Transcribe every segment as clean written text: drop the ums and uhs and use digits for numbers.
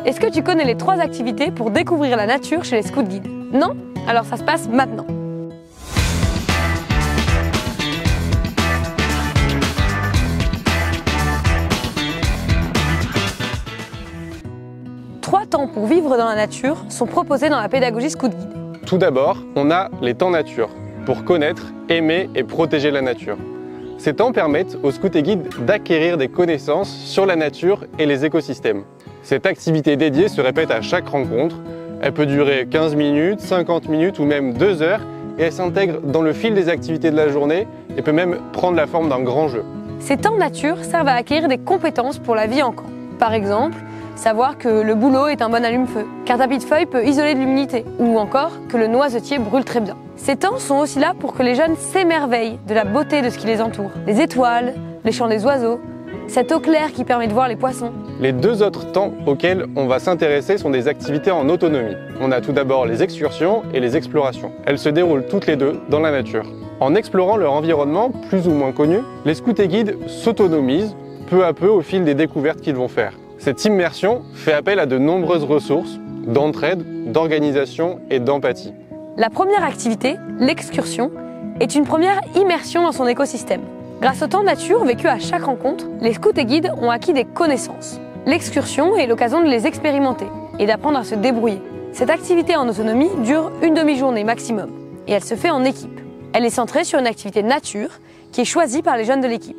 Est-ce que tu connais les 3 activités pour découvrir la nature chez les Scouts Guides? Non? Alors ça se passe maintenant. Trois temps pour vivre dans la nature sont proposés dans la pédagogie Scout Guide. Tout d'abord, on a les temps nature, pour connaître, aimer et protéger la nature. Ces temps permettent aux scouts et guides d'acquérir des connaissances sur la nature et les écosystèmes. Cette activité dédiée se répète à chaque rencontre. Elle peut durer 15 minutes, 50 minutes ou même 2 heures et elle s'intègre dans le fil des activités de la journée et peut même prendre la forme d'un grand jeu. Ces temps nature servent à acquérir des compétences pour la vie en camp. Par exemple, savoir que le bouleau est un bon allume-feu, qu'un tapis de feuilles peut isoler de l'humidité, ou encore que le noisetier brûle très bien. Ces temps sont aussi là pour que les jeunes s'émerveillent de la beauté de ce qui les entoure. Les étoiles, les chants des oiseaux, cette eau claire qui permet de voir les poissons. Les 2 autres temps auxquels on va s'intéresser sont des activités en autonomie. On a tout d'abord les excursions et les explorations. Elles se déroulent toutes les deux dans la nature. En explorant leur environnement, plus ou moins connu, les scouts et guides s'autonomisent peu à peu au fil des découvertes qu'ils vont faire. Cette immersion fait appel à de nombreuses ressources d'entraide, d'organisation et d'empathie. La première activité, l'excursion, est une première immersion dans son écosystème. Grâce au temps nature vécu à chaque rencontre, les scouts et guides ont acquis des connaissances. L'excursion est l'occasion de les expérimenter et d'apprendre à se débrouiller. Cette activité en autonomie dure une demi-journée maximum et elle se fait en équipe. Elle est centrée sur une activité nature qui est choisie par les jeunes de l'équipe.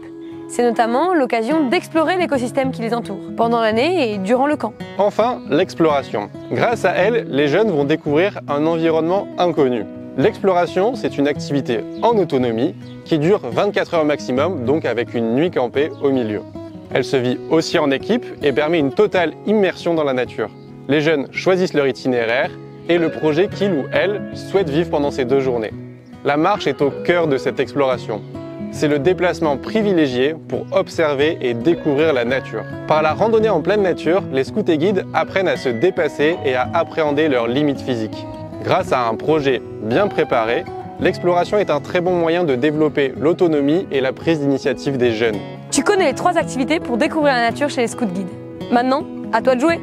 C'est notamment l'occasion d'explorer l'écosystème qui les entoure, pendant l'année et durant le camp. Enfin, l'exploration. Grâce à elle, les jeunes vont découvrir un environnement inconnu. L'exploration, c'est une activité en autonomie qui dure 24 heures maximum, donc avec une nuit campée au milieu. Elle se vit aussi en équipe et permet une totale immersion dans la nature. Les jeunes choisissent leur itinéraire et le projet qu'ils ou elles souhaitent vivre pendant ces 2 journées. La marche est au cœur de cette exploration. C'est le déplacement privilégié pour observer et découvrir la nature. Par la randonnée en pleine nature, les scouts et guides apprennent à se dépasser et à appréhender leurs limites physiques. Grâce à un projet bien préparé, l'exploration est un très bon moyen de développer l'autonomie et la prise d'initiative des jeunes. Tu connais les 3 activités pour découvrir la nature chez les Scouts Guides. Maintenant, à toi de jouer!